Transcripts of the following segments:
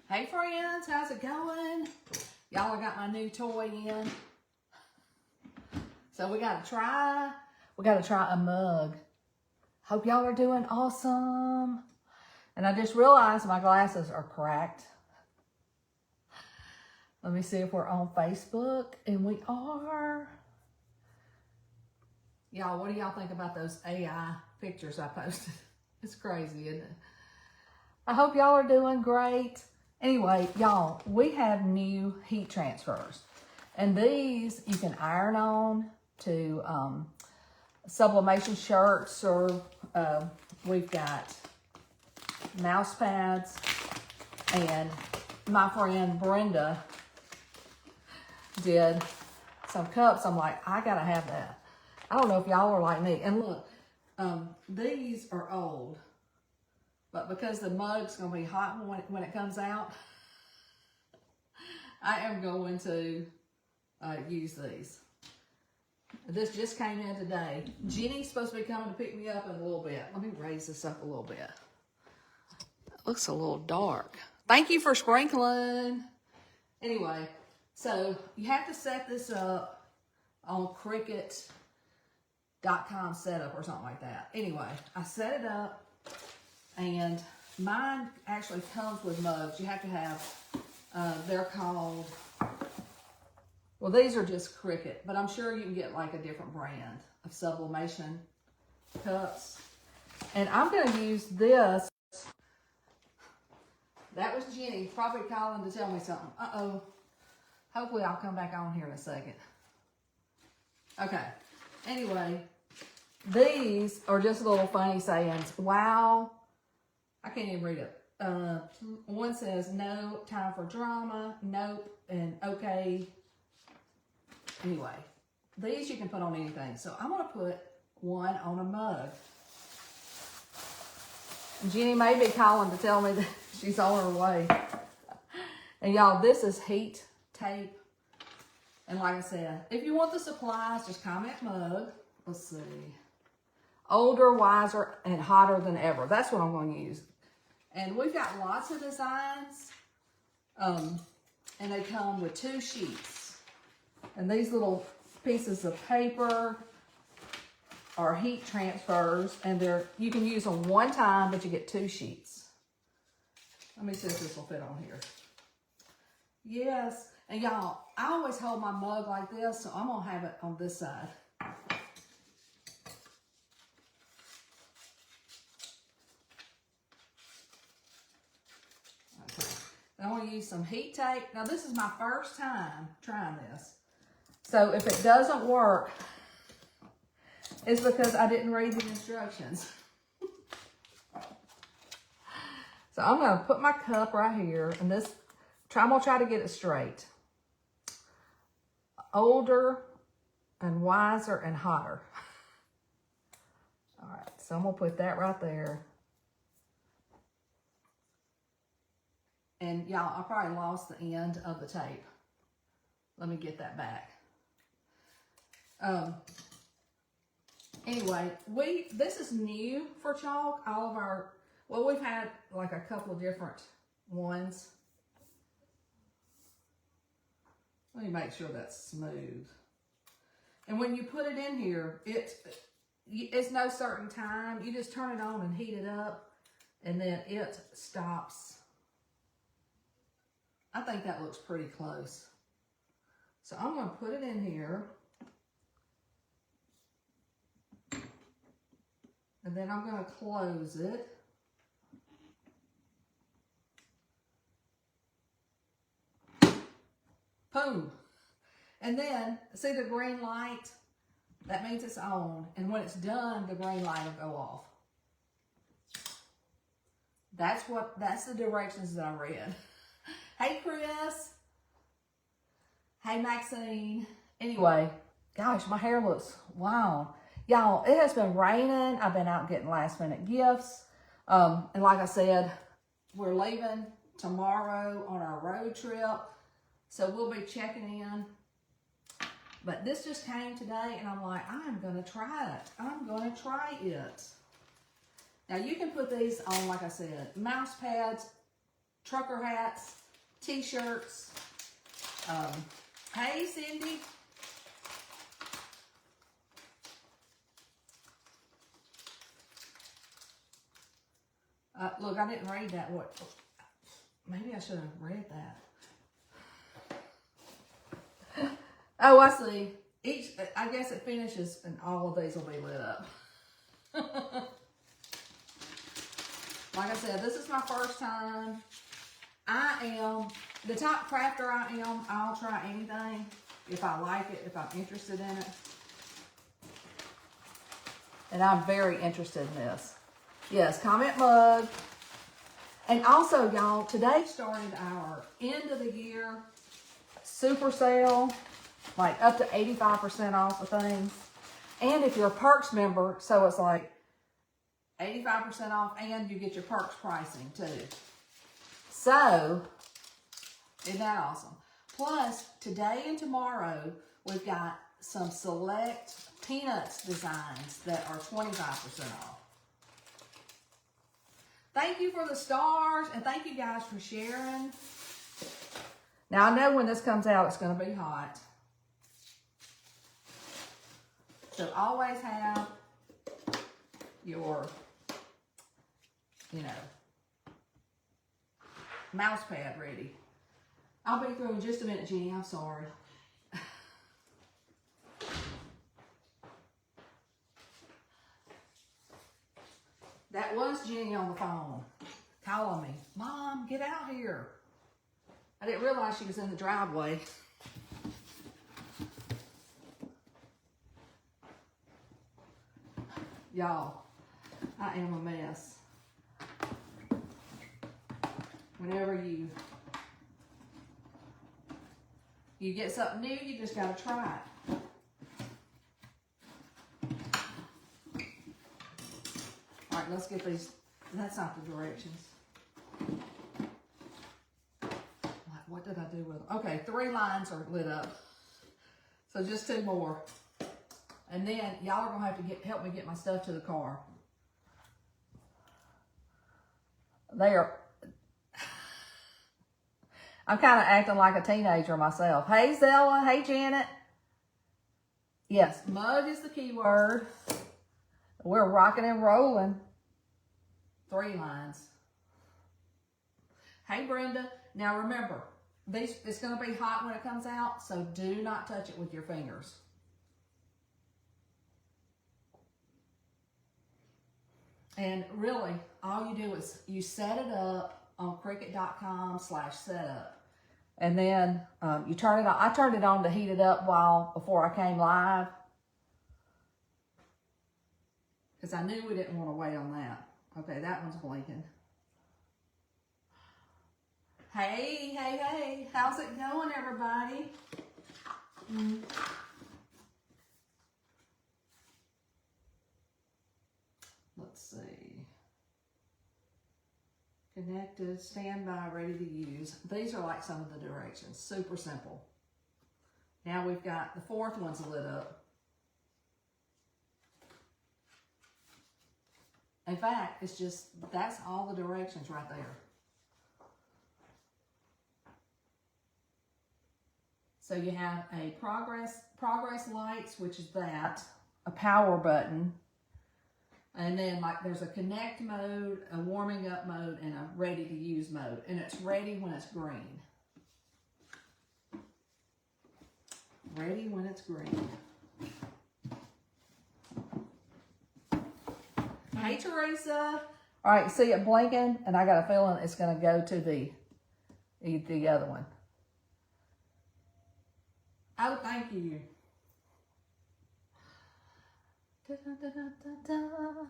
Hey friends, how's it going? Y'all, I got my new toy in. So we gotta try a mug. Hope y'all are doing awesome. And I just realized my glasses are cracked. Let me see if we're on Facebook, and we are. Y'all, what do y'all think about those AI pictures I posted? It's crazy, isn't it? I hope y'all are doing great. Anyway, y'all, we have new heat transfers. And these you can iron on to sublimation shirts, or we've got mouse pads. And my friend Brenda did some cups. I'm like, I gotta have that. I don't know if y'all are like me. And look, these are old. But because the mug's going to be hot when it comes out, I am going to use these. This just came in today. Jenny's supposed to be coming to pick me up in a little bit. Let me raise this up a little bit. It looks a little dark. Thank you for sprinkling. Anyway, so you have to set this up on Cricut.com setup or something like that. Anyway, I set it up. And mine actually comes with mugs. You have to have, they're called, well, these are just Cricut, but I'm sure you can get like a different brand of sublimation cups. And I'm going to use this. That was Jenny, probably calling to tell me something. Uh-oh. Hopefully I'll come back on here in a second. Okay. Anyway, these are just little funny sayings. Wow. I can't even read it. One says, no time for drama, nope, and okay. Anyway, these you can put on anything. So I'm going to put one on a mug. Jenny may be calling to tell me that she's on her way. And y'all, this is heat tape. And like I said, if you want the supplies, just comment mug. Let's see. Older, wiser, and hotter than ever. That's what I'm going to use. And we've got lots of designs, and they come with 2 sheets. And these little pieces of paper are heat transfers, and you can use them one time, but you get 2 sheets. Let me see if this will fit on here. Yes, and y'all, I always hold my mug like this, so I'm gonna have it on this side. I want to use some heat tape. Now, this is my first time trying this. So, if it doesn't work, it's because I didn't read the instructions. So, I'm going to put my cup right here. And I'm going to try to get it straight. Older and wiser and hotter. All right. So, I'm going to put that right there. And y'all, I probably lost the end of the tape. Let me get that back. Anyway, this is new for chalk. All of our, well, we've had like a couple of different ones. Let me make sure that's smooth. And when you put it in here, it's no certain time. You just turn it on and heat it up, and then it stops. I think that looks pretty close. So I'm going to put it in here. And then I'm going to close it. Boom. And then, see the green light? That means it's on. And when it's done, the green light will go off. That's the directions that I read. Hey, Chris. Hey, Maxine. Anyway, gosh, my hair looks, wow. Y'all, it has been raining. I've been out getting last minute gifts. And like I said, we're leaving tomorrow on our road trip. So we'll be checking in. But this just came today, and I'm like, I'm going to try it. I'm going to try it. Now, you can put these on, like I said, mouse pads, trucker hats, t-shirts. Hey, Cindy. Look, I didn't read that. What? Maybe I should have read that. Oh, I see. I guess it finishes, and all of these will be lit up. Like I said, this is my first time. I am the type crafter I am. I'll try anything if I like it, if I'm interested in it. And I'm very interested in this. Yes, comment mug. And also, y'all, today started our end of the year super sale, like up to 85% off of things. And if you're a Perks member, so it's like 85% off and you get your Perks pricing too. So, isn't that awesome? Plus, today and tomorrow, we've got some select Peanuts designs that are 25% off. Thank you for the stars, and thank you guys for sharing. Now, I know when this comes out, it's going to be hot. So, always have your, mouse pad ready. I'll be through in just a minute, Jenny. I'm sorry. That was Jenny on the phone calling me. Mom, get out here. I didn't realize she was in the driveway. Y'all, I am a mess. Whenever you get something new, you just gotta try it. All right, let's get these. That's not the directions. What did I do with them? Okay, 3 lines are lit up. So just 2 more. And then y'all are gonna have to help me get my stuff to the car. I'm kind of acting like a teenager myself. Hey, Zella. Hey, Janet. Yes, mug is the key word. We're rocking and rolling. 3 lines. Hey, Brenda. Now, remember, it's going to be hot when it comes out, so do not touch it with your fingers. And really, all you do is you set it up on Cricut.com/setup. And then you turn it on. I turned it on to heat it up before I came live. Because I knew we didn't want to wait on that. Okay, that one's blinking. Hey, hey, hey. How's it going, everybody? Let's see. Connected, standby, ready to use. These are like some of the directions. Super simple. Now we've got the 4th one's lit up. In fact, that's all the directions right there. So you have a progress lights, which is that, a power button, and then like there's a connect mode, a warming up mode, and a ready to use mode. And it's ready when it's green. Ready when it's green. Hey, Teresa. All right, see it blinking, and I got a feeling it's going to go to the other one. Oh, thank you. Da, da, da, da, da.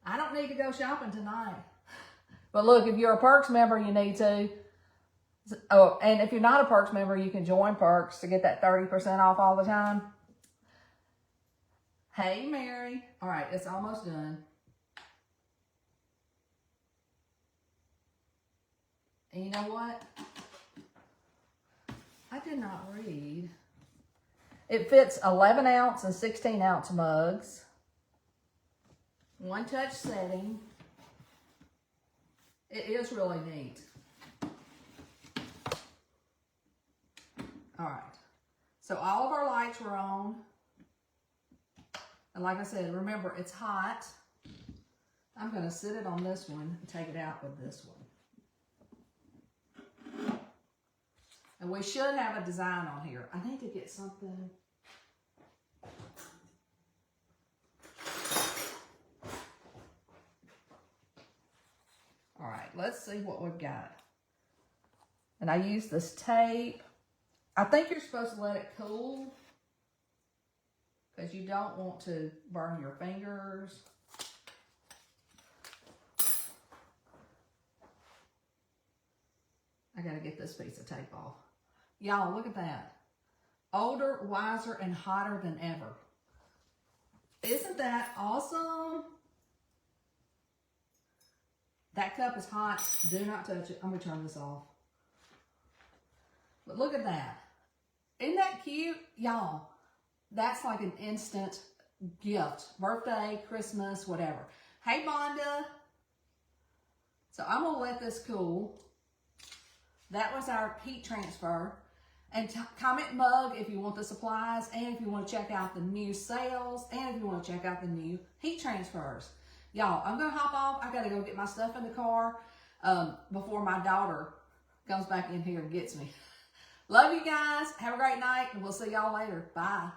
I don't need to go shopping tonight. But look, if you're a Perks member, you need to. Oh, and if you're not a Perks member, you can join Perks to get that 30% off all the time. Hey, Mary. All right, it's almost done. And you know what? I did not read. It fits 11 ounce and 16 ounce mugs. one touch setting. It is really neat. All right. So all of our lights were on. And like I said, remember, it's hot. I'm going to sit it on this one and take it out with this one. And we should have a design on here. I need to get something. All right, let's see what we've got. And I use this tape. I think you're supposed to let it cool because you don't want to burn your fingers. I gotta get this piece of tape off. Y'all, look at that. Older, wiser, and hotter than ever. Isn't that awesome? That cup is hot. Do not touch it. I'm gonna turn this off. But look at that. Isn't that cute? Y'all, that's like an instant gift. Birthday, Christmas, whatever. Hey, Bonda. So I'm gonna let this cool. That was our heat transfer. And comment mug if you want the supplies, and if you want to check out the new sales, and if you want to check out the new heat transfers. Y'all, I'm going to hop off. I got to go get my stuff in the car before my daughter comes back in here and gets me. Love you guys. Have a great night, and we'll see y'all later. Bye.